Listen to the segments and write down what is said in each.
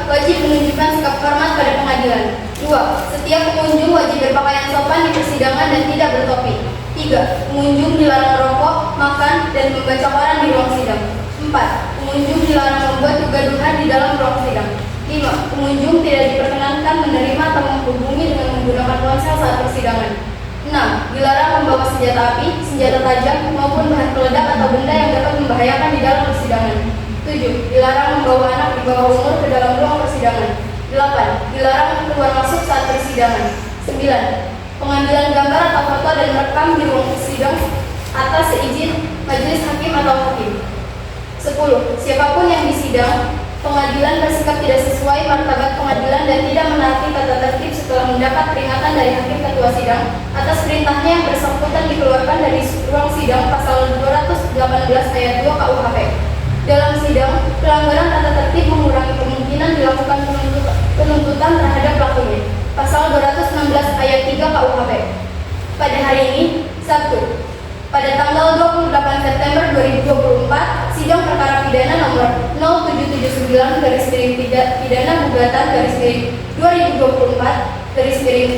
wajib menunjukkan sikap hormat pada pengadilan. 2. Setiap pengunjung wajib berpakaian sopan di persidangan dan tidak bertopi. 3. Pengunjung dilarang merokok, makan, dan membaca koran di ruang sidang. 4. Pengunjung dilarang membuat kegaduhan di dalam ruang sidang. 5. Pengunjung tidak diperkenankan menerima atau menghubungi dengan menggunakan ponsel saat persidangan. 6. Dilarang membawa senjata api, senjata tajam, maupun bahan peledak atau benda yang dapat membahayakan di dalam persidangan. 7. Dilarang membawa anak di bawah umur ke dalam ruang persidangan. 8. Dilarang keluar masuk saat persidangan. 9. Pengambilan gambar atau foto dan merekam di ruang sidang atas seizin majelis hakim atau hakim. 10. Siapapun yang disidang pengadilan bersikap tidak sesuai martabat pengadilan dan tidak menaati tata tertib setelah mendapat peringatan dari hakim ketua sidang atas perintahnya yang bersangkutan dikeluarkan dari ruang sidang pasal 218 ayat 2 KUHP. Dalam sidang, pelanggaran tata tertib mengurangi kemungkinan dilakukan penuntutan terhadap pelakunya. Pasal 216 ayat 3 KUHP. Pada hari ini, Sabtu, pada tanggal 28 September 2024, sidang perkara pidana nomor 0779/pidana gugatan /2024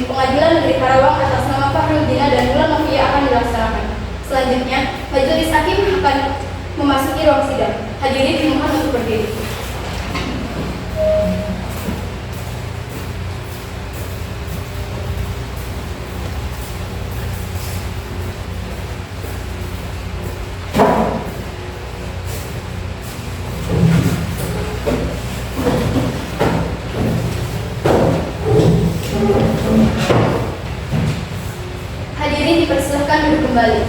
Pengadilan Negeri Karawang atas nama Fahrudina dan Wulan Novia akan dilaksanakan. Selanjutnya, majelis hakim akan memasuki ruang sidang. Hadirin dimohon untuk berdiri. Hadirin dipersilahkan duduk kembali.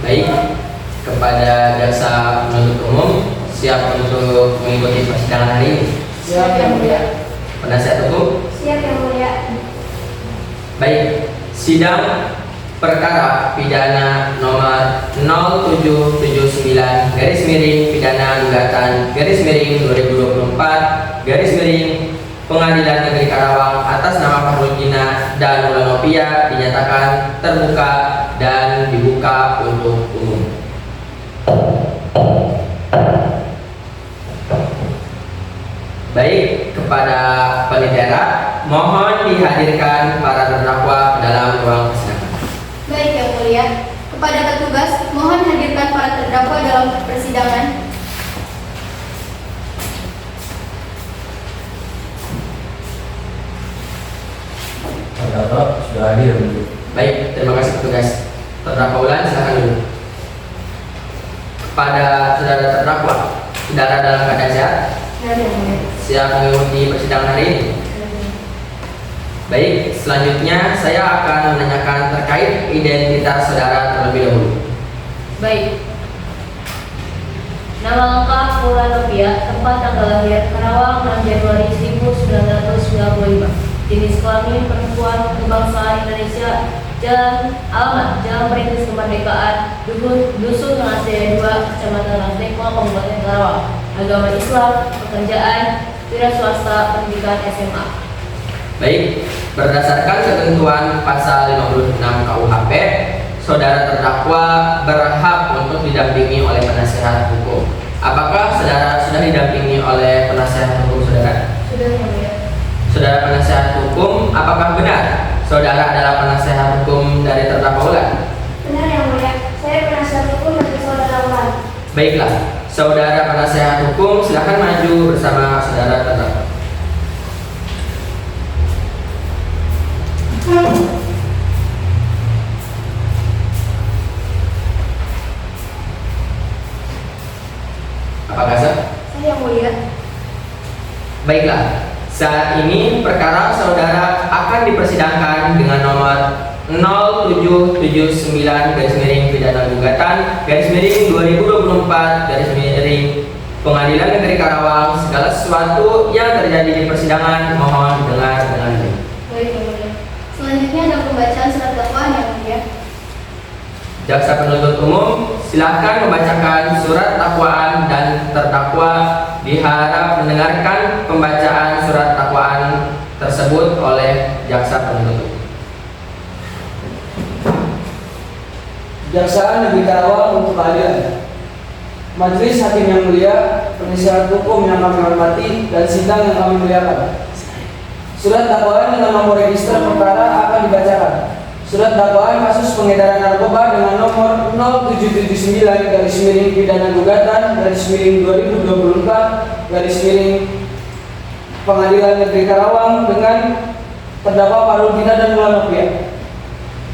Baik, kepada jaksa penuntut umum, siap untuk mengikuti persidangan hari ini? Siap yang mulia. Penasihat hukum? Siap yang mulia. Baik, sidang perkara pidana nomor 0779/pidana gugatan /2024 Pengadilan Negeri Karawang atas nama Fahrudina dan Wulan Novia dinyatakan terbuka dan dibuka untuk umum. Baik, kepada penitera, mohon dihadirkan para terdakwa ke dalam ruang persidangan. Baik yang mulia. Kepada petugas, mohon hadirkan para terdakwa dalam persidangan. Terdakwa sudah hadir. Baik, terima kasih petugas. Terdakwa Wulan, silakan dulu. Kepada saudara terdakwa, saudara dalam keadaan sehat? Siap mengikuti persidangan hari ini? Baik, selanjutnya saya akan menanyakan terkait identitas saudara terlebih dahulu. Baik. Nama lengkap Wulan Novia, tempat tanggal lahir Karawang 6 Januari 1995. Jenis kelamin perempuan, kebangsaan Indonesia, dan alamat Jalan Perintis Kemerdekaan, Dusun Lansia 2, Kecamatan Lansekwa, Kabupaten Karawang. Agama Islam, pekerjaan, wira swasta, pendidikan SMA. Baik, berdasarkan ketentuan pasal 56 KUHP, saudara terdakwa berhak untuk didampingi oleh penasihat hukum. Apakah saudara sudah didampingi oleh penasihat hukum saudara? Sudah yang mulia. Saudara penasihat hukum, apakah benar saudara adalah penasihat hukum dari terdakwa Wulan? Benar yang mulia. Saya penasihat hukum dari saudara Wulan. Baiklah, saudara penasihat hukum silakan maju bersama saudara terdakwa. Apakah sah? Saya yang mulia. Baiklah, saat ini perkara saudara akan dipersidangkan dengan nomor 0779/pidana gugatan /2024 Pengadilan Negeri Karawang. Segala sesuatu yang terjadi di persidangan mohon dengar dengan baik. Baik yang mulia. Selanjutnya ada pembacaan surat dakwaan yang mulia. Jaksa penuntut umum silakan membacakan surat dakwaan dan terdakwa diharap mendengarkan pembacaan surat dakwaan tersebut oleh jaksa penuntut umum. Kejaksaan Negeri Karawang untuk keadilan. Majelis Hakim yang mulia, penasihat hukum yang kami hormati, dan sidang yang kami muliakan. Surat dakwaan dengan nomor register perkara akan dibacakan. Surat dakwaan kasus pengedaran narkoba dengan nomor 0779 pidana gugatan /2024 Pengadilan Negeri Karawang dengan terdakwa Farudina dan Mulan Nofia.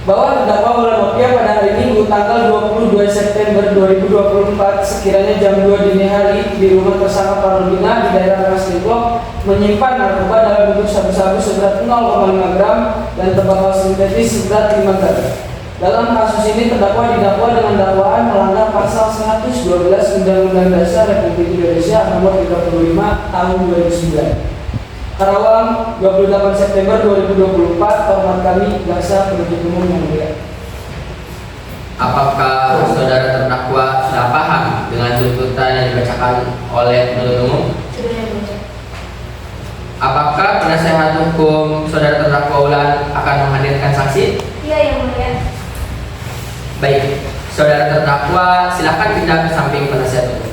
Bahwa terdakwa Mulan Nofia pada hari Minggu tanggal 22 September 2024 sekiranya jam 2 dini hari di rumah tersangka Farudina di daerah Rasdengklok menyimpan narkoba dalam bentuk sabu-sabu seberat 0,5 gram dan tembakau sintetis seberat 5 gram. Dalam kasus ini terdakwa didakwa dengan dakwaan melanggar pasal 112 Undang-Undang Dasar Republik Indonesia nomor 35 tahun 2009. Karawang, 28 September 2024. Hormat kami, Jaksa Penuntut Umum yang mulia. Apakah saudara terdakwa sudah paham dengan tuntutan yang dibacakan oleh penuntut umum? Sudah yang mulia. Apakah penasihat hukum saudara terdakwa Ulan akan menghadirkan saksi? Iya yang mulia. Baik, saudara terdakwa silakan pindah ke samping penasihat hukum.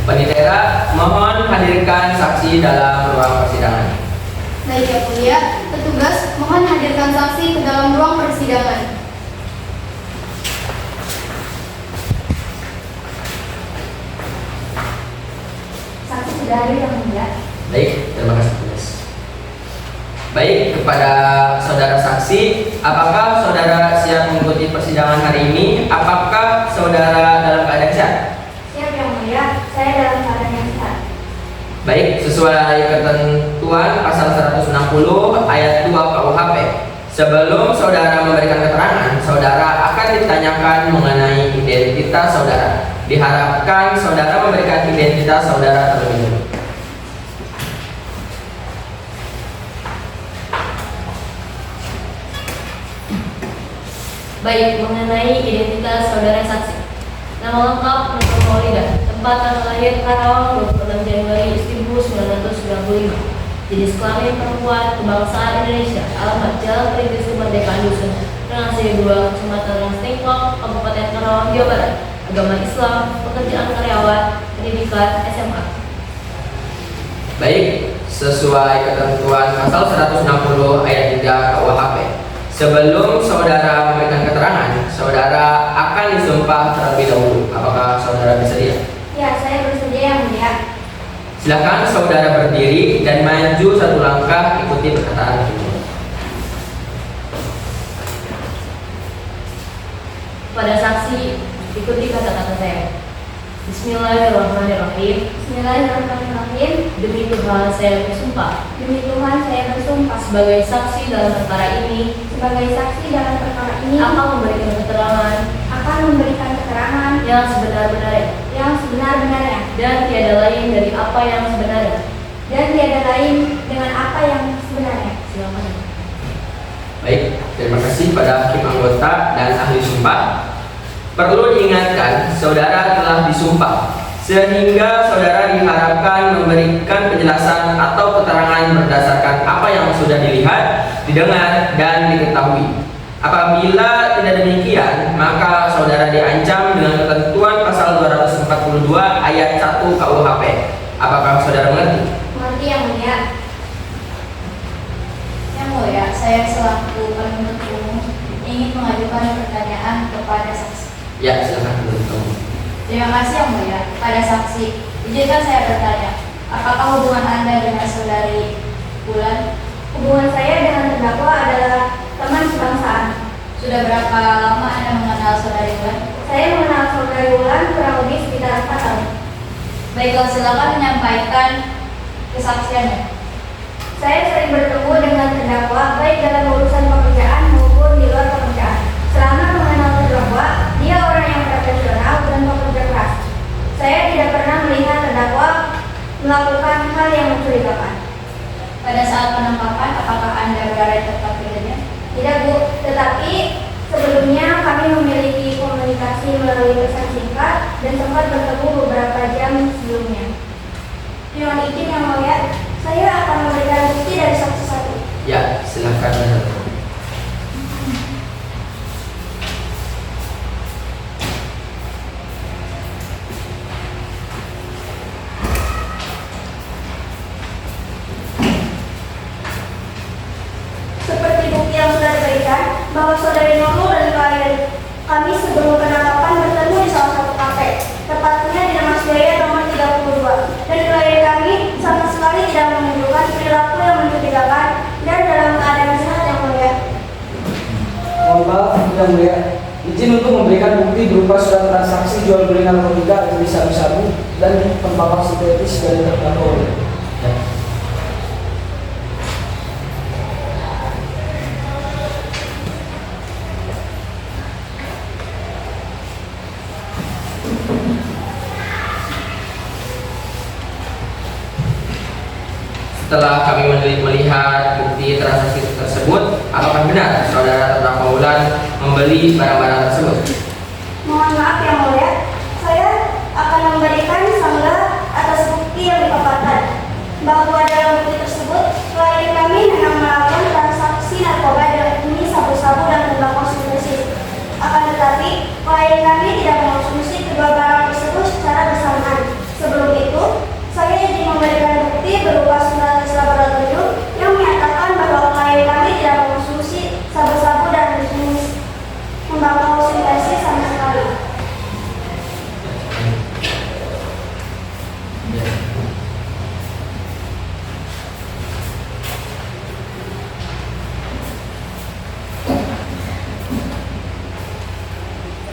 Penitera, mohon hadirkan saksi dalam ruang persidangan. Baik yang mulia, petugas mohon hadirkan saksi ke dalam ruang persidangan. Saksi sudah hadir yang mulia. Baik, terima kasih tugas. Baik, kepada saudara saksi, apakah saudara siap mengikuti persidangan hari ini? Apakah saudara dalam keadaan sehat? Siap yang mulia, saya dalam keadaan yang sehat. Baik, sesuai ketentuan pasal 160 ayat 2 KUHP, sebelum saudara memberikan keterangan, saudara akan ditanyakan mengenai identitas saudara. Diharapkan saudara memberikan identitas saudara terlebih dahulu. Baik, mengenai identitas saudara saksi. Nama lengkap Nurul Maulida, tempat tanggal lahir Karawang 26 Januari 1995. Jenis kelamin perempuan, kebangsaan Indonesia, alamat Jalan Perintis Kemerdekaan Dusun, Rengasih 2, Kecamatan Rasdengklok, Kabupaten Karawang, Jawa Barat. Agama Islam, pekerjaan karyawan, pendidikan SMA. Baik, sesuai ketentuan pasal 160 ayat 3 KUHP, sebelum saudara memberikan keterangan, saudara akan disumpah terlebih dahulu. Apakah saudara bersedia? Ya, saya bersedia yang mulia. Silakan saudara berdiri dan maju satu langkah, ikuti perkataan ini. Pada saksi, ikuti kata-kata saya. Bismillahirrahmanirrahim. Bismillahirrahmanirrahim. Demi Tuhan saya bersumpah Demi Tuhan saya bersumpah sebagai saksi dalam perkara ini sebagai saksi dalam perkara ini akan memberikan keterangan yang sebenar-benarnya dan tiada lain dari apa yang sebenarnya. dengan apa yang sebenarnya. Silakan. Baik, terima kasih pada hakim anggota dan ahli sumpah. Perlu diingatkan, saudara telah disumpah, sehingga saudara diharapkan memberikan penjelasan atau keterangan berdasarkan apa yang sudah dilihat, didengar, dan diketahui. Apabila tidak demikian, maka saudara diancam dengan ketentuan pasal 242 ayat 1 KUHP. Apakah saudara mengerti? Mengerti yang mulia. Yang mulia, saya selaku penuntut umum ingin mengajukan pertanyaan kepada saksi. Ya, silakan penuntut. Terima kasih yang mulia. Pada saksi, izinkan saya bertanya, apakah hubungan Anda dengan saudari Ulan? Hubungan saya dengan terdakwa adalah teman sebangsaan. Sudah berapa lama Anda mengenal saudari Ulan? Saya mengenal saudari Ulan kurang lebih sekitar 4 tahun. Baiklah, silakan menyampaikan kesaksiannya. Saya sering bertemu dengan terdakwa baik dalam urusan pekerjaan maupun di luar pekerjaan. Selama mengenal terdakwa, dia orang yang profesional dan pekerja keras. Saya tidak pernah melihat terdakwa melakukan hal yang mencurigakan. Pada saat penangkapan, apakah Anda berada di tempat kerjanya? Tidak, Bu. Tetapi sebelumnya kami memiliki komunikasi melalui pesan singkat dan sempat bertemu beberapa jam sebelumnya. Mohon izin yang mulia, saya akan memberikan bukti dari saksi satu. Ya, silakan. Kami sebelum penangkapan bertemu di salah satu kafe, tepatnya di Damas Jaya nomor 32. Dan klien kami sama sekali tidak menunjukkan perilaku yang mencurigakan dan dalam keadaan sehat yang mulia. Mohon maaf, Yang Mulia. Izin untuk memberikan bukti berupa surat transaksi jual beli narkotika jenis sabu-sabu dan pembakar sintetis dari terdakwa. Setelah kami melihat bukti transaksi tersebut, apakah benar saudara terdakwa Wulan membeli barang-barang tersebut? Mohon maaf Yang Mulia, saya akan memberikan sanggah atas bukti yang dipaparkan bahwa dalam bukti tersebut klien kami memang melakukan transaksi narkoba dengan jenis sabu-sabu dan tembakau sintetis. Akan tetapi klien kami tidak mengonsumsi kedua barang tersebut secara bersamaan. Sebelum itu, saya izin memberikan bukti berupa surat tes laboratorium yang menyatakan bahwa klien kami tidak mengonsumsi sabu-sabu dan jenis tembakau sintetis sama sekali.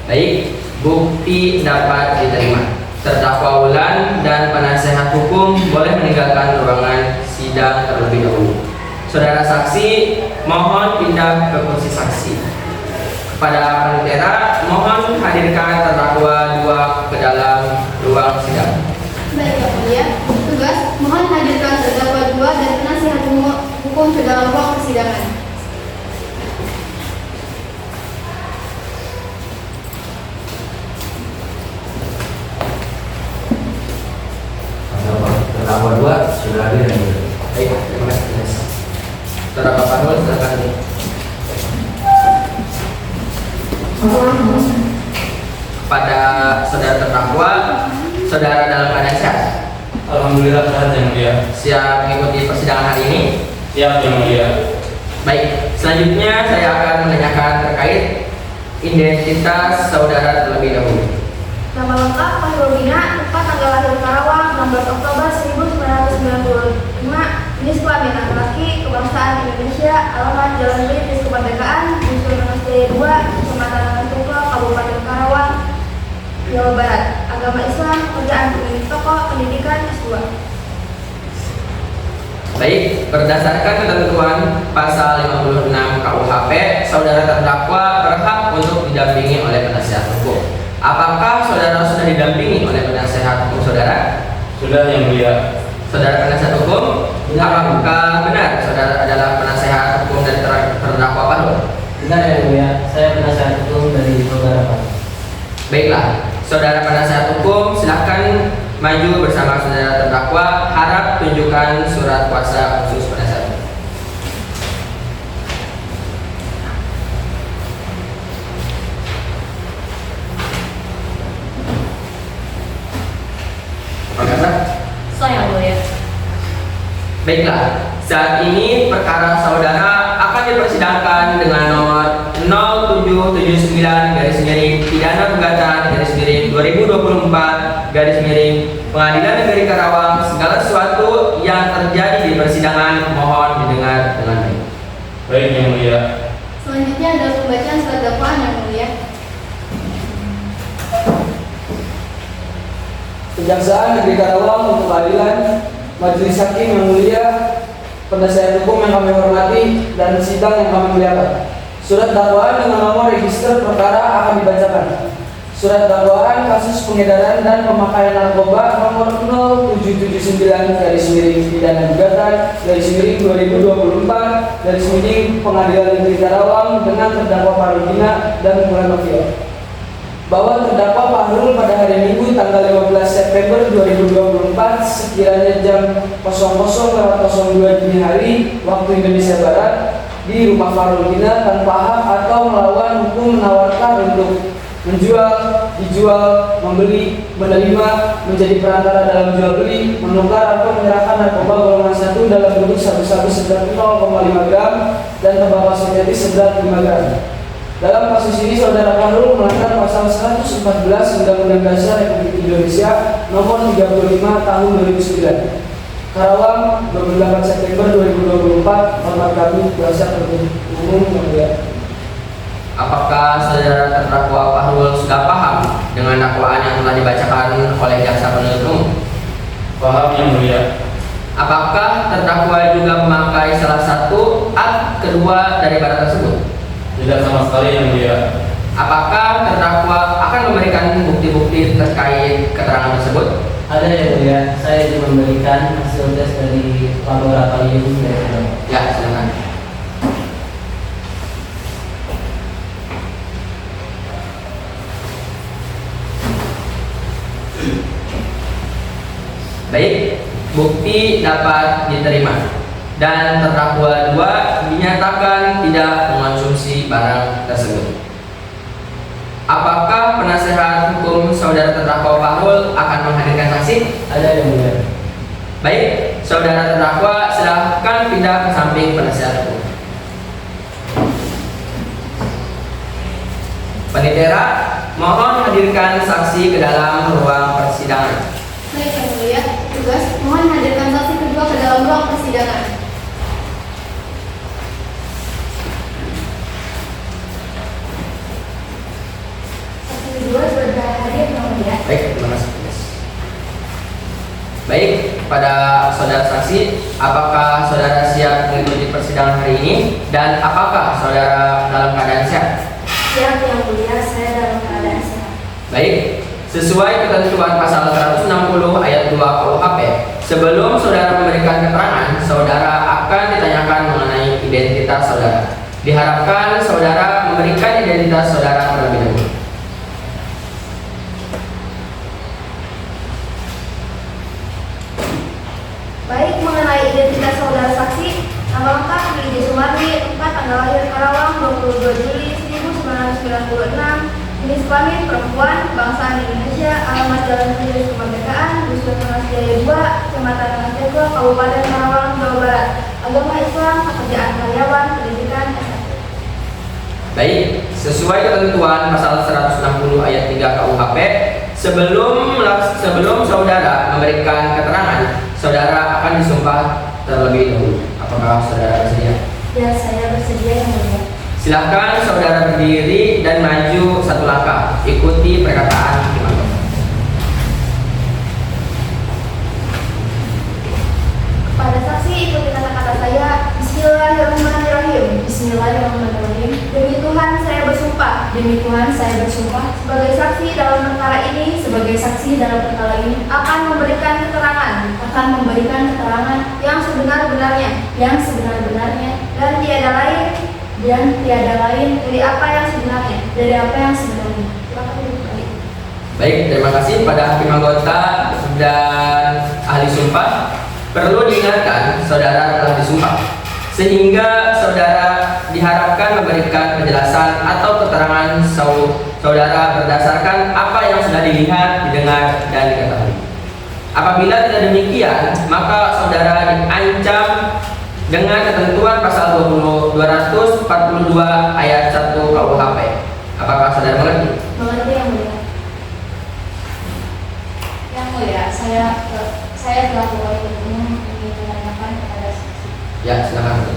Baik, bukti dapat diterima. Terdakwa Wulan dan penasehat hukum boleh meninggalkan ruangan sidang terlebih dahulu. Saudara saksi, mohon pindah ke kursi saksi. Kepada penentera, mohon hadirkan terdakwa 2 ke dalam ruang sidang. Baik Yang Mulia, tugas mohon hadirkan terdakwa 2 dan penasihat hukum ke dalam ruang persidangan. Terdakwa 2 sudah hadir Yang Mulia. Baik, terima kasih. Terdakwa Panul, silakan. Kepada saudara terdakwa, saudara dalam keadaan sehat, Alhamdulillah sehat Yang Mulia. siap mengikuti persidangan hari ini. Siap Yang Mulia. Baik, selanjutnya saya akan menanyakan terkait identitas saudara terlebih dahulu. Nama lengkap Khairul Dina, tempat tanggal lahir Karawang, 16 Oktober 1995, jenis kelamin laki-laki, kebangsaan Indonesia, alamat Jalan Perintis Kemerdekaan, Dusun Damas Jaya 2, Kecamatan Tukul, Kabupaten Karawang, Jawa Barat. Agama Islam, pekerjaan pemilik toko, pendidikan S2. Baik, berdasarkan ketentuan pasal 56 KUHP, saudara terdakwa berhak untuk didampingi oleh penasihat hukum. Apakah saudara sudah didampingi oleh penasihat hukum saudara? Sudah Yang Mulia. Saudara penasihat hukum, apakah benar saudara adalah penasihat hukum dari terdakwa Panul? Benar Yang Mulia, saya penasihat hukum dari saudara Pak. Baiklah, saudara penasihat hukum silakan maju bersama saudara terdakwa. Harap tunjukkan surat kuasa khusus penasihat hukum. Perkasa. Saya Yang Mulia. Baiklah, saat ini perkara saudara akan dipersidangkan dengan nomor 0779-pidana gugatan -2024 Pengadilan Negeri Karawang. Segala sesuatu yang terjadi di persidangan mohon didengar dengan baik. Baik Yang Mulia. Selanjutnya adalah pembacaan surat dakwaan Yang Mulia. Kejaksaan Negeri Karawang untuk keadilan, Majelis Hakim yang mulia, penasihat hukum yang kami hormati, dan sidang yang kami muliakan. Surat dakwaan dengan nomor register perkara akan dibacakan. Surat dakwaan kasus pengedaran dan pemakaian narkoba nomor 0779-pidana gugatan -2024 Pengadilan Negeri Karawang dengan terdakwa Farudina dan Wulan Novia. Bahwa terdakwa Fahrul pada hari Minggu tanggal 15 September 2024 sekiranya jam 00.02 dini hari waktu Indonesia Barat di rumah Farudina tanpa hak atau melawan hukum menawarkan untuk menjual, dijual, membeli, menerima, menjadi perantara dalam jual beli, menukar atau menyerahkan narkoba golongan 1 dalam bentuk sabu-sabu seberat 0,5 gram dan tembakau sintetis seberat 5 gram. Dalam kasus ini saudara Fahrul melanggar pasal 114 Undang-Undang Dasar Republik Indonesia Nomor 35 Tahun 2009. Karawang, 28 September 2024. Hormat kami, kuasa penuntut umum yang mulia. Apakah saudara terdakwa Fahrul sudah paham dengan dakwaan yang telah dibacakan oleh jaksa penuntut umum? Paham yang mulia. Apakah terdakwa juga memakai salah satu alat kedua dari barang tersebut? Tidak sama sekali yang mulia. Apakah terdakwa akan memberikan bukti-bukti terkait keterangan tersebut? Ada yang mulia, saya ingin memberikan hasil tes dari laboratorium dari terdakwa. Ya, silakan. Baik, bukti dapat diterima dan terdakwa 2 dinyatakan tidak mengonsumsi barang tersebut. Apakah penasehat hukum saudara terdakwa Fahrul akan menghadirkan saksi? Ada yang mulia. Baik, saudara terdakwa silahkan pindah ke samping penasehat hukum. Penitera, mohon hadirkan saksi ke dalam ruang persidangan. Baik yang mulia, tugas mohon hadirkan saksi kedua ke dalam ruang persidangan. Saksi kedua sudah hadir yang mulia. Baik, terima kasih. Baik, pada saudara saksi, apakah saudara siap mengikuti persidangan hari ini dan apakah saudara dalam keadaan sehat? Siap yang mulia, saya dalam keadaan sehat. Baik, sesuai ketentuan pasal 160 ayat 2 KUHP, sebelum saudara memberikan keterangan, saudara akan ditanyakan mengenai identitas saudara. Diharapkan saudara memberikan identitas saudara terlebih dahulu. Baik, mengenai identitas saudara saksi, nama lengkap Lili Sumardi, 4 tanggal lahir Karawang, 22 Juli 1996, jenis kelamin perempuan, bangsa Indonesia, alamat Jalan Penjuru Kemerdekaan, Dusun Mas Jaya 2, Kecamatan Mas Jago, Kabupaten Karawang, Jawa Barat, agama Islam, pekerjaan karyawan, pendidikan S1. Baik, sesuai ketentuan pasal 160 ayat 3 KUHP, sebelum saudara memberikan keterangan, saudara akan disumpah terlebih dahulu. Apakah saudara bersedia? Ya, saya bersedia yang mulia. Silakan saudara berdiri dan maju satu langkah. Ikuti perkataan hakim agung. Kepada saksi, ikuti kata-kata saya. Bismillahirrahmanirrahim. Bismillahirrahmanirrahim. Demi Tuhan saya bersumpah. Demi Tuhan saya bersumpah Sebagai saksi dalam perkara ini, akan memberikan keterangan yang sebenar-benarnya dan tiada lain dari apa yang sebenarnya. Silakan duduk kembali. Baik, terima kasih pada hakim anggota dan ahli sumpah. Perlu diingatkan, saudara telah disumpah, sehingga saudara diharapkan memberikan penjelasan atau keterangan saudara berdasarkan apa yang sudah dilihat, didengar, dan diketahui. Apabila tidak demikian, maka saudara diancam dengan ketentuan pasal 242 ayat 1 KUHP. Apakah saudara mengerti? Mengerti yang mulia. Yang mulia, saya telah mulai umum ingin menanyakan kepada saksi. Ya, silakan.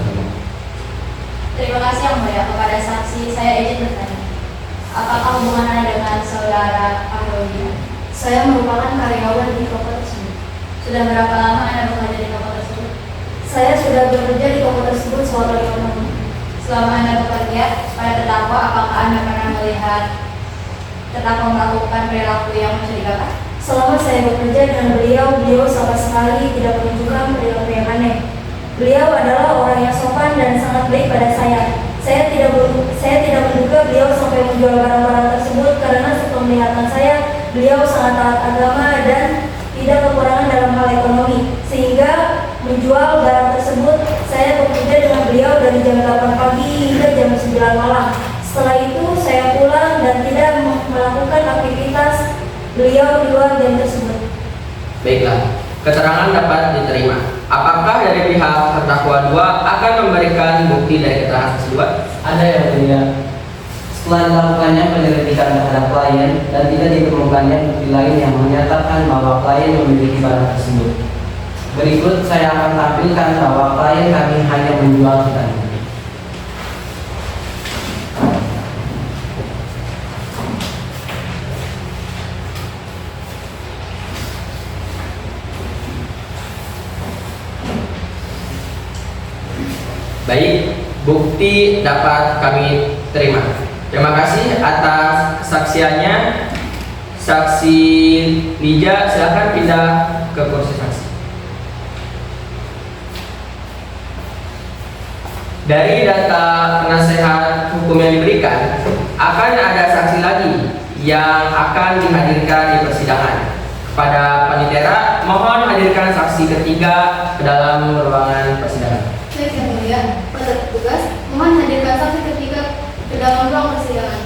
Terima kasih yang mulia. Kepada saksi, saya izin bertanya. Apakah hubungannya dengan saudara Fahrul? Saya merupakan karyawan di toko tersebut. Sudah berapa lama Anda bekerja di toko tersebut? Saya sudah bekerja di toko tersebut selama 5 tahun. Selama Anda bekerja pada terdakwa, apakah Anda pernah melihat terdakwa melakukan perilaku yang mencurigakan? Selama saya bekerja dengan beliau sama sekali tidak menunjukkan perilaku yang aneh. Beliau adalah orang yang sopan dan sangat baik pada saya. Saya tidak menduga beliau sampai menjual barang-barang tersebut karena sepenglihatan saya, beliau sangat taat agama dan tidak kekurangan dalam hal ekonomi. Sehingga menjual barang tersebut, saya bekerja dengan beliau dari jam 8 pagi hingga jam 9 malam. Setelah itu saya pulang dan tidak melakukan aktivitas beliau di luar jam tersebut. Baiklah, keterangan dapat diterima. Apakah dari pihak terdakwa 2 akan memberikan bukti dari keterangan tersebut? Ada yang mulia. Setelah dilakukannya penyelidikan terhadap klien dan tidak ditemukannya bukti lain yang menyatakan bahwa klien memiliki barang tersebut. Berikut saya akan tampilkan bahwa klien kami hanya menjual vitamin. Baik, bukti dapat kami terima. Terima kasih atas kesaksiannya. Saksi Lija, silakan pindah ke kursi saksi. Dari data penasehat hukum yang diberikan, akan ada saksi lagi yang akan dihadirkan di persidangan. Kepada panitera, mohon hadirkan saksi ketiga ke dalam ruangan persidangan. Baik yang mulia, pada petugas, mohon hadirkan saksi ketiga ke dalam ruang persidangan.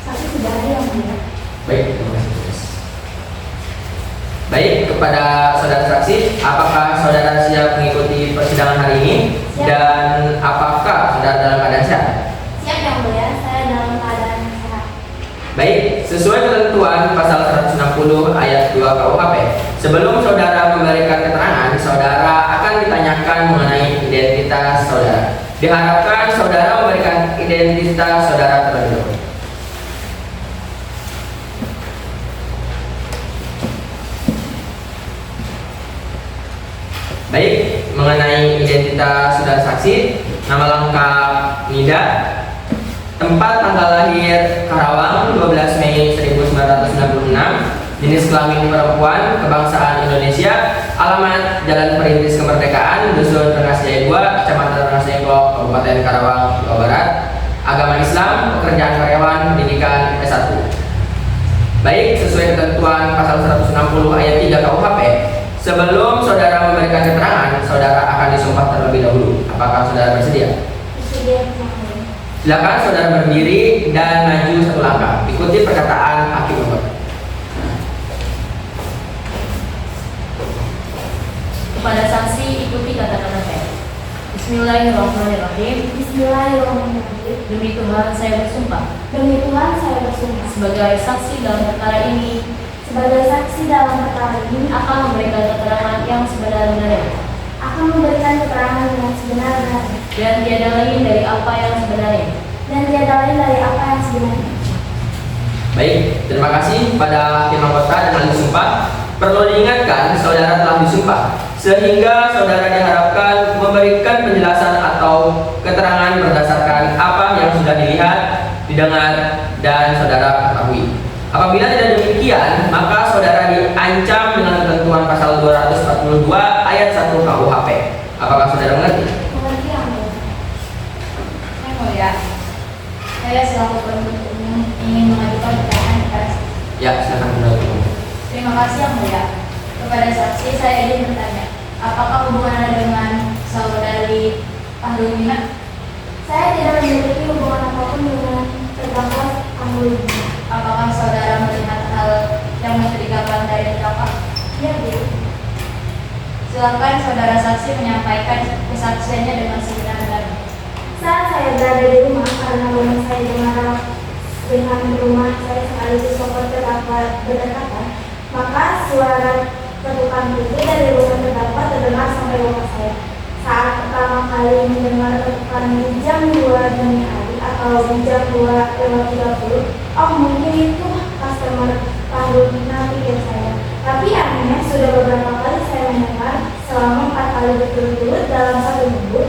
Saksi sudah ada yang mulia. Baik, terima kasih. Baik, kepada saudara saksi, apakah saudara siap mengikuti persidangan hari ini? Siap. Dan apakah saudara dalam keadaan sehat? Siap yang mulia, saya dalam keadaan sehat. Baik, sesuai ketentuan pasal 160 ayat 2 KUHP, sebelum saudara memberikan keterangan, saudara akan ditanyakan mengenai identitas saudara. Diharapkan saudara memberikan identitas saudara terlebih dahulu. Baik, mengenai identitas saudara saksi, nama lengkap Nida, tempat tanggal lahir Karawang 12 Mei 1996, jenis kelamin perempuan, kebangsaan Indonesia, alamat Jalan Perintis Kemerdekaan, Dusun Rengas Jaya 2, Kecamatan Rengas Jaya Kabupaten Karawang, Jawa Barat, agama Islam, pekerjaan karyawan, pendidikan S1. Baik, sesuai ketentuan pasal 160 ayat 3 KUHP, sebelum saudara memberikan keterangan, saudara akan disumpah terlebih dahulu. Apakah saudara bersedia? Bersedia yang mulia. Silakan saudara berdiri dan maju satu langkah. Ikuti perkataan hakim umum. Kepada saksi ikuti kata-kata saya. Bismillahirrahmanirrahim. Bismillahirrahmanirrahim. Demi Tuhan saya bersumpah Demi Tuhan saya bersumpah. sebagai saksi dalam perkara ini Sebagai saksi dalam perkara ini, akan memberikan keterangan yang sebenar-benarnya akan memberikan keterangan yang sebenarnya dan tiada lain dari apa yang sebenarnya. dan tiada lain dari apa yang sebenarnya. Baik, terima kasih pada hakim anggota dan ahli sumpah. Perlu diingatkan, saudara telah disumpah, sehingga saudara diharapkan memberikan penjelasan atau keterangan berdasarkan apa yang sudah dilihat, didengar, dan saudara ketahui. Apabila tidak demikian, maka saudara diancam dengan ketentuan pasal 242 ayat 1 KUHP. Apakah saudara mengerti? Mengerti yang mulia. Yang mulia, saya selaku penuntut umum ingin mengajukan pertanyaan kepada saksi. Ya, silakan menurut umum. Terima kasih yang mulia. Kepada saksi saya ingin bertanya, apakah hubungan Anda dengan saudari Ahlul Bina? Saya tidak memiliki hubungan apapun dengan terdakwa Ahlul Bina. Apakah saudara melihat hal yang mencurigakan dari terdakwa? Ya, Bu. Silakan saudara saksi menyampaikan kesaksiannya dengan sebenar-benarnya. Saat saya berada di rumah karena rumah saya dengan rumah saya sekaligus sopir terdakwa berdekatan, maka suara ketukan pintu dari rumah terdakwa terdengar sampai rumah saya. Saat pertama kali mendengar ketukan di jam 2 dini hari atau di jam 2:30, oh mungkin itu customer Ahlul Bina pikir saya. Tapi anehnya sudah beberapa kali saya mendengar selama 4 kali berturut-turut dalam 1 minggu.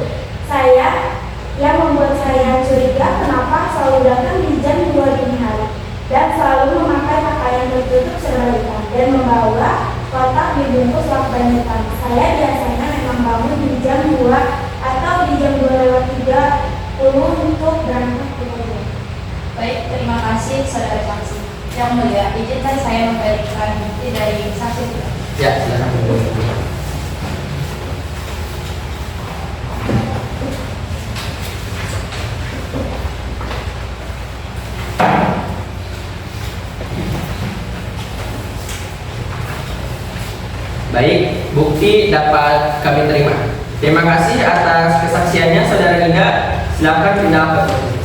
Yang membuat saya curiga kenapa selalu datang di jam 2 dini hari dan selalu memakai pakaian tertutup serba hitam dan membawa kotak dibungkus lakban hitam. Saya biasanya memang bangun di jam 2 atau di jam 2:30 untuk berangkat ke kerja. Baik, terima kasih saudara saksi. Yang mulia, izinkan saya memberikan bukti dari saksi kita. Ya, silakan menurut umum. Baik, bukti dapat kami terima. Terima kasih atas kesaksiannya Saudara Linda. Silakan pindah ke posisi.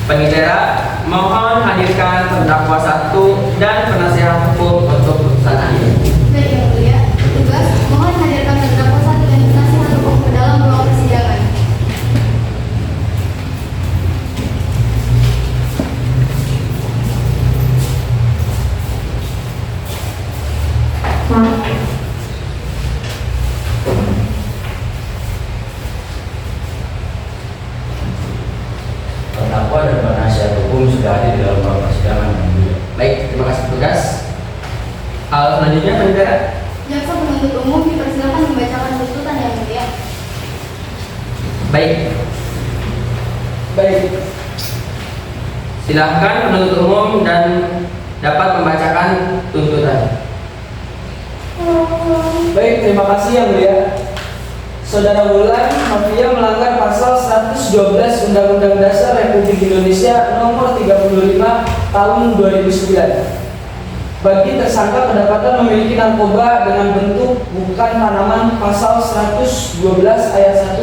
Pengendara, mohon hadirkan terdakwa 1 dan penasihat hukum untuk putusan akhir. Baik Yang Mulia, petugas mohon hadirkan terdakwa 1 dan penasihat hukum ke dalam ruang persidangan. Terdakwa dan penasihat hukum sudah hadir di dalam ruang persidangan yang mulia. Baik, terima kasih petugas. Hal selanjutnya pengendara. Jaksa penuntut umum dipersilakan membacakan tuntutan Yang Mulia. Baik, Baik, silahkan penuntut umum dan dapat membacakan tuntutan. baik, terima kasih Yang Mulia. Saudara Wulan Novia melanggar pasal 112 Undang-Undang Dasar Republik Indonesia nomor 35 tahun 2009. Bagi tersangka kedapatan memiliki narkoba dengan bentuk bukan tanaman pasal 112 ayat 1,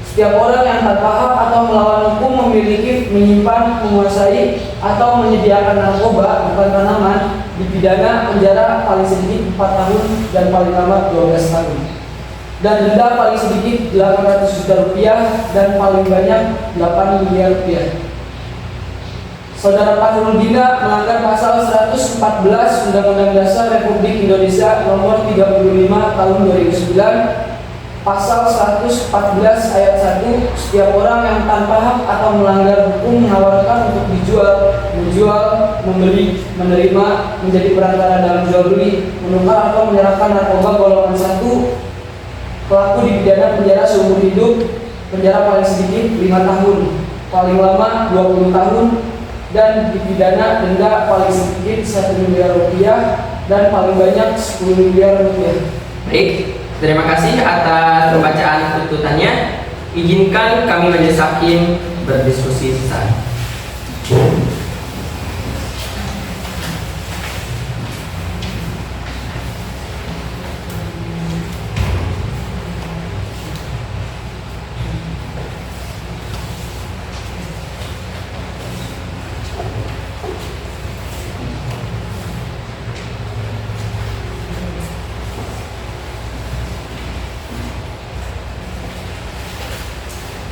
setiap orang yang tanpa hak atau melawan hukum memiliki, menyimpan, menguasai, atau menyediakan narkoba bukan tanaman dipidana penjara paling sedikit 4 tahun dan paling lama 12 tahun. Dan denda paling sedikit 800 juta rupiah dan paling banyak 8 miliar rupiah. Saudara Fahrul Gina melanggar pasal 114 Undang-Undang Dasar Republik Indonesia nomor 35 tahun 2009, pasal 114 ayat 1, setiap orang yang tanpa hak atau melanggar hukum menawarkan untuk dijual, menjual, membeli, menerima, menjadi perantara dalam jual beli, menukar atau menyerahkan narkoba golongan 1, pelaku dipidana penjara seumur hidup, penjara paling sedikit 5 tahun, paling lama 20 tahun, dan dipidana denda paling sedikit 1 miliar rupiah dan paling banyak 10 miliar rupiah. Baik, terima kasih atas pembacaan tuntutannya. Izinkan kami majelis hakim berdiskusi sesaat.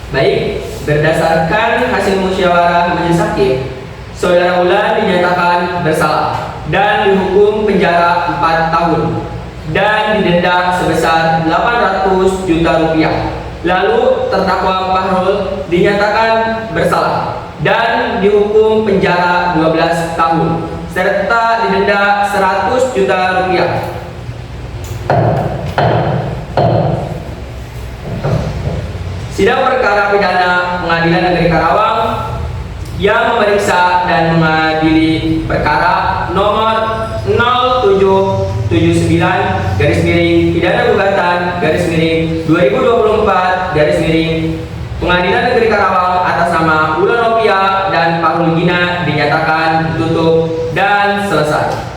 Baik, berdasarkan hasil musyawarah majelis hakim, Saudara Wulan dinyatakan bersalah dan dihukum penjara 4 tahun dan didenda sebesar 800 juta rupiah. Lalu terdakwa Fahrul dinyatakan bersalah dan dihukum penjara 12 tahun serta didenda 100 juta rupiah. Sidang perkara pidana Pengadilan Negeri Karawang yang memeriksa dan mengadili perkara nomor 0779 garis miring pidana gugatan garis miring 2024 garis miring Pengadilan Negeri Karawang atas nama Wulan Novia dan Fahrul Gina dinyatakan ditutup dan selesai.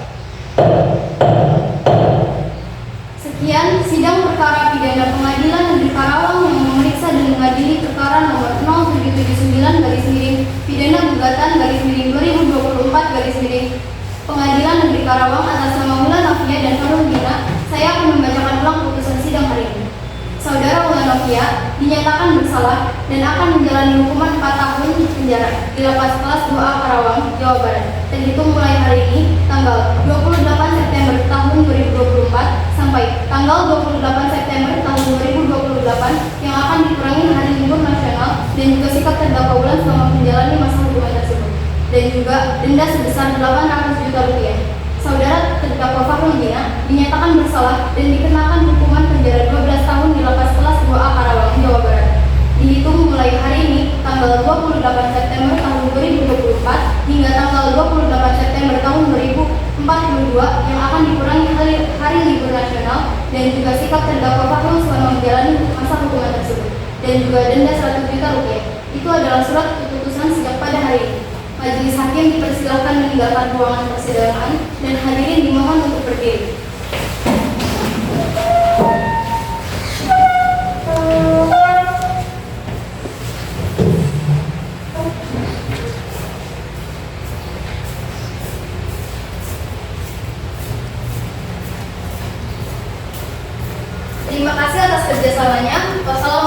Sekian sidang perkara pidana Pengadilan Negeri Karawang yang memeriksa dan mengadili perkara nomor 0779 garis miring pidana gugatan garis miring 2024 garis miring Pengadilan Negeri Karawang atas nama Wulan Novia dan Fahrul Gina. Saya akan membacakan ulang putusan sidang hari ini. Saudara Wulan Novia dinyatakan bersalah dan akan menjalani hukuman 4 tahun penjara di lapas kelas 2A Karawang, Jawa Barat, terhitung mulai hari ini tanggal 28 September tahun 2024 sampai tanggal 28 September tahun 2028 yang akan dikurangi hari libur nasional dan juga sikap terdakwa Wulan selama menjalani masa hukuman tersebut, dan juga denda sebesar 800 juta rupiah. Saudara terdakwa Fahrul Gina dinyatakan bersalah dan dikenakan hukuman penjara 12 tahun di lapas kelas 2A Karawang, Jawa Barat, dihitung mulai hari ini tanggal 28 September tahun 2024 hingga tanggal 28 September tahun 2042 yang akan dikurangi hari libur nasional dan juga sikap terdakwa Fahrul selama menjalani masa hukuman tersebut, dan juga denda 100 juta rupiah. Itu adalah surat keputusan sejak pada hari ini. Majelis hakim dipersilakan meninggalkan ruangan persidangan dan hadirin dimohon untuk berdiri. Terima kasih atas kerjasamanya. Wassalamualaikum